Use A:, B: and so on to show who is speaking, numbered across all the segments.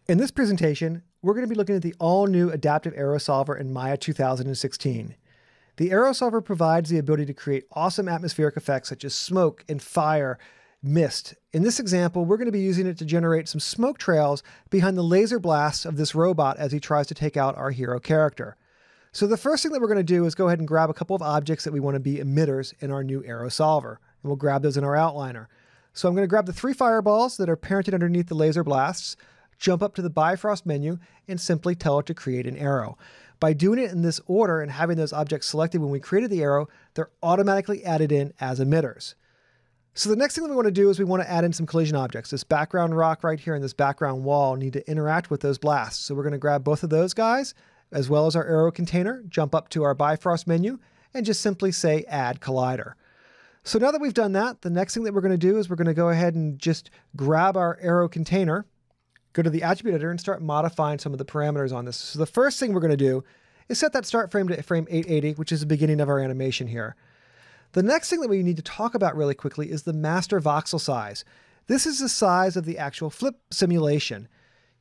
A: In this presentation, we're going to be looking at the all-new Adaptive Aero Solver in Maya 2016. The Aero Solver provides the ability to create awesome atmospheric effects such as smoke and fire, mist. In this example, we're going to be using it to generate some smoke trails behind the laser blasts of this robot as he tries to take out our hero character. So the first thing that we're going to do is go ahead and grab a couple of objects that we want to be emitters in our new Aero Solver. And we'll grab those in our outliner. So I'm going to grab the 3 fireballs that are parented underneath the laser blasts, jump up to the Bifrost menu, and simply tell it to create an arrow. By doing it in this order and having those objects selected when we created the arrow, they're automatically added in as emitters. So the next thing that we want to do is we want to add in some collision objects. This background rock right here and this background wall need to interact with those blasts. So we're going to grab both of those guys, as well as our arrow container, jump up to our Bifrost menu, and just simply say Add Collider. So now that we've done that, the next thing that we're going to do is we're going to go ahead and just grab our arrow container, go to the attribute editor, and start modifying some of the parameters on this. So the first thing we're going to do is set that start frame to frame 880, which is the beginning of our animation here. The next thing that we need to talk about really quickly is the master voxel size. This is the size of the actual flip simulation.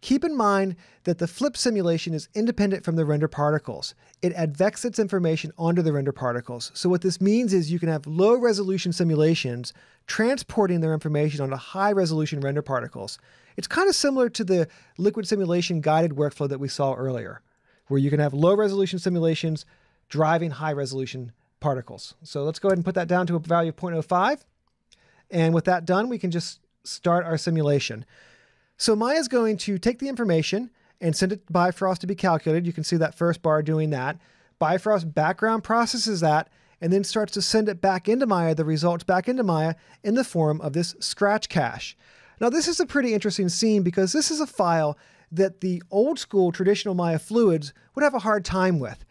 A: Keep in mind that the flip simulation is independent from the render particles. It advects its information onto the render particles. So what this means is you can have low resolution simulations transporting their information onto high resolution render particles. It's kind of similar to the liquid simulation guided workflow that we saw earlier, where you can have low resolution simulations driving high resolution particles. So let's go ahead and put that down to a value of 0.05. And with that done, we can just start our simulation. So Maya is going to take the information and send it to Bifrost to be calculated. You can see that first bar doing that. Bifrost background processes that and then starts to send it back into Maya, the results back into Maya in the form of this scratch cache. Now this is a pretty interesting scene because this is a file that the old school traditional Maya fluids would have a hard time with.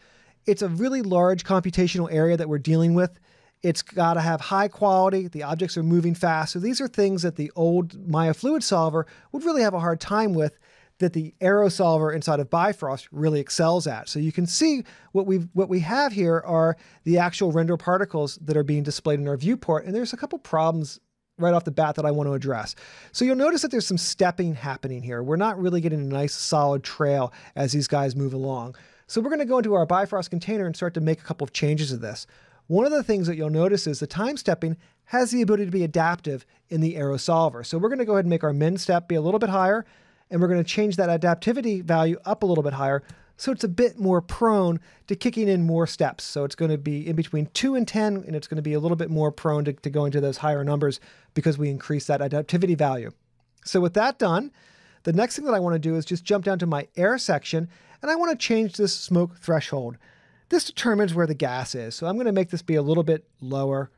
A: It's a really large computational area that we're dealing with. It's got to have high quality. The objects are moving fast. So these are things that the old Maya fluid solver would really have a hard time with, that the Aero solver inside of Bifrost really excels at. So you can see what we have here are the actual render particles that are being displayed in our viewport. And there's a couple problems right off the bat that I want to address. So you'll notice that there's some stepping happening here. We're not really getting a nice solid trail as these guys move along. So we're going to go into our Bifrost container and start to make a couple of changes to this. One of the things that you'll notice is the time stepping has the ability to be adaptive in the Aero solver. So we're going to go ahead and make our min step be a little bit higher, and we're going to change that adaptivity value up a little bit higher so it's a bit more prone to kicking in more steps. So it's going to be in between 2 and 10, and it's going to be a little bit more prone to going to those higher numbers because we increase that adaptivity value. So with that done, the next thing that I want to do is just jump down to my air section, and I want to change this smoke threshold. This determines where the gas is. So I'm going to make this be a little bit lower.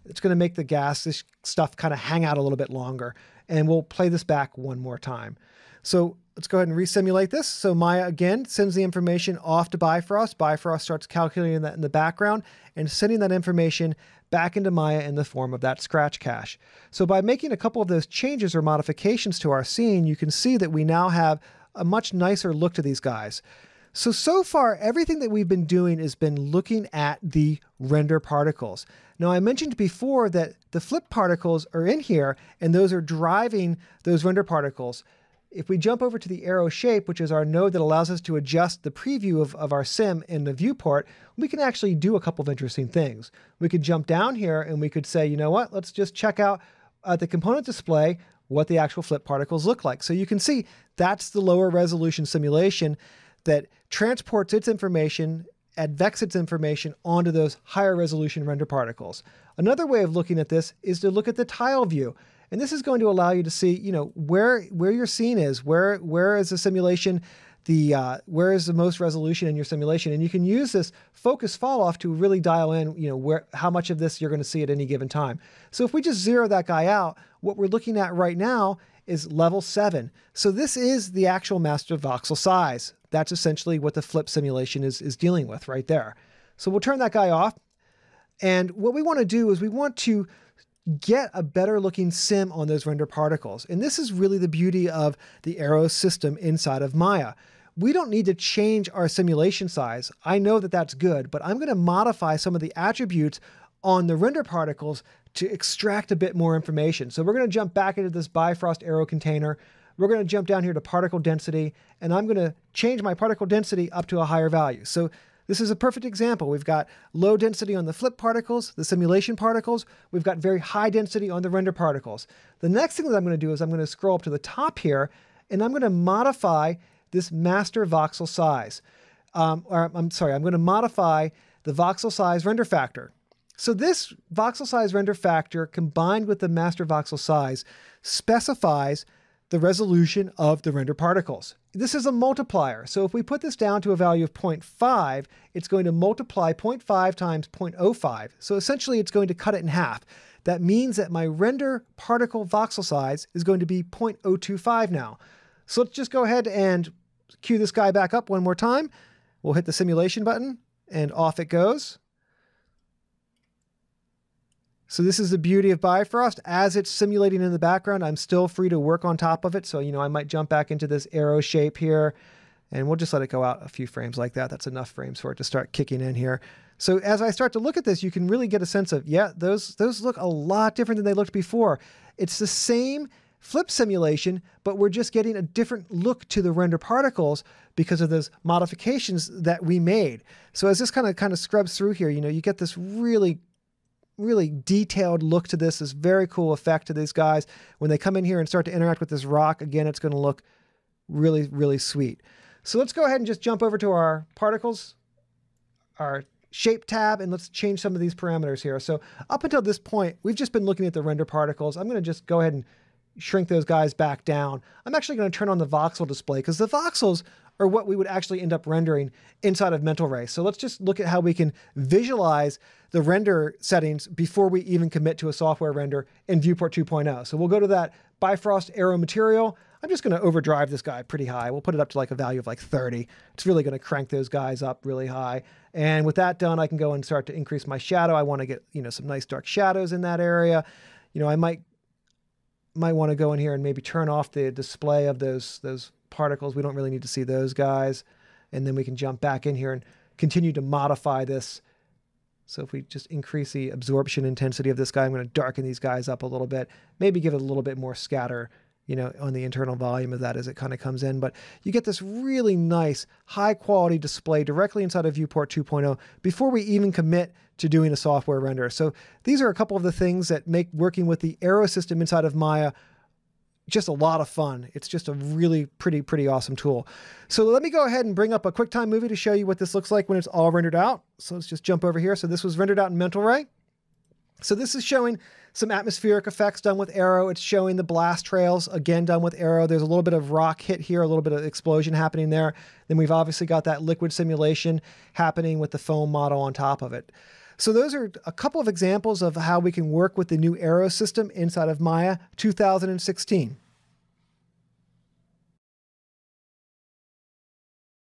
A: It's going to make the gas, this stuff kind of hang out a little bit longer. And we'll play this back one more time. So let's go ahead and resimulate this. So Maya again sends the information off to Bifrost. Bifrost starts calculating that in the background and sending that information back into Maya in the form of that scratch cache. So by making a couple of those changes or modifications to our scene, you can see that we now have a much nicer look to these guys. So far, everything that we've been doing has been looking at the render particles. Now, I mentioned before that the flip particles are in here, and those are driving those render particles. If we jump over to the arrow shape, which is our node that allows us to adjust the preview of our sim in the viewport, we can actually do a couple of interesting things. We could jump down here and we could say, you know what, let's just check out the component display what the actual flip particles look like. So you can see that's the lower resolution simulation that transports its information, advects its information onto those higher resolution render particles. Another way of looking at this is to look at the tile view. And this is going to allow you to see, you know, where your scene is, where is the simulation, where is the most resolution in your simulation. And you can use this focus fall off to really dial in, you know, how much of this you're going to see at any given time. So if we just zero that guy out, what we're looking at right now is level 7. So this is the actual master voxel size. That's essentially what the flip simulation is dealing with right there. So we'll turn that guy off. And what we want to do is we want to get a better looking sim on those render particles. And this is really the beauty of the Aero system inside of Maya. We don't need to change our simulation size. I know that that's good, but I'm going to modify some of the attributes on the render particles to extract a bit more information. So we're going to jump back into this Bifrost Aero container. we're going to jump down here to particle density, and I'm going to change my particle density up to a higher value. So this is a perfect example. We've got low density on the flip particles, the simulation particles. We've got very high density on the render particles. The next thing that I'm going to do is I'm going to scroll up to the top here, and I'm going to modify this master voxel size. I'm going to modify the voxel size render factor. So this voxel size render factor combined with the master voxel size specifies the resolution of the render particles. This is a multiplier. So if we put this down to a value of 0.5, it's going to multiply 0.5 times 0.05. So essentially it's going to cut it in half. That means that my render particle voxel size is going to be 0.025 now. So let's just go ahead and cue this guy back up one more time. We'll hit the simulation button and off it goes. So this is the beauty of Bifrost. As it's simulating in the background, I'm still free to work on top of it. So, I might jump back into this arrow shape here, and we'll just let it go out a few frames like that. That's enough frames for it to start kicking in here. So as I start to look at this, you can really get a sense of, yeah, those look a lot different than they looked before. It's the same flip simulation, but we're just getting a different look to the render particles because of those modifications that we made. So as this kind of scrubs through here, you get this really detailed look to this very cool effect to these guys. When they come in here and start to interact with this rock, again, it's going to look really, really sweet. So let's go ahead and just jump over to our particles, our shape tab, and let's change some of these parameters here. So up until this point, we've just been looking at the render particles. I'm going to just go ahead and shrink those guys back down. I'm actually going to turn on the voxel display because the voxels are what we would actually end up rendering inside of Mental Ray. So let's just look at how we can visualize the render settings before we even commit to a software render in Viewport 2.0. So we'll go to that Bifrost Aero material. I'm just going to overdrive this guy pretty high. We'll put it up to like a value of like 30. It's really going to crank those guys up really high. And with that done, I can go and start to increase my shadow. I want to get, some nice dark shadows in that area. I might want to go in here and maybe turn off the display of those particles. We don't really need to see those guys. And then we can jump back in here and continue to modify this. So if we just increase the absorption intensity of this guy, I'm going to darken these guys up a little bit, maybe give it a little bit more scatter, on the internal volume of that as it kind of comes in. But you get this really nice, high quality display directly inside of Viewport 2.0 before we even commit to doing a software render. So these are a couple of the things that make working with the Aero system inside of Maya just a lot of fun. It's just a really pretty awesome tool. So let me go ahead and bring up a QuickTime movie to show you what this looks like when it's all rendered out. So let's just jump over here. So this was rendered out in Mental Ray. So this is showing some atmospheric effects done with Aero. It's showing the blast trails, again, done with Aero. There's a little bit of rock hit here, a little bit of explosion happening there. Then we've obviously got that liquid simulation happening with the foam model on top of it. So those are a couple of examples of how we can work with the new Aero system inside of Maya 2016.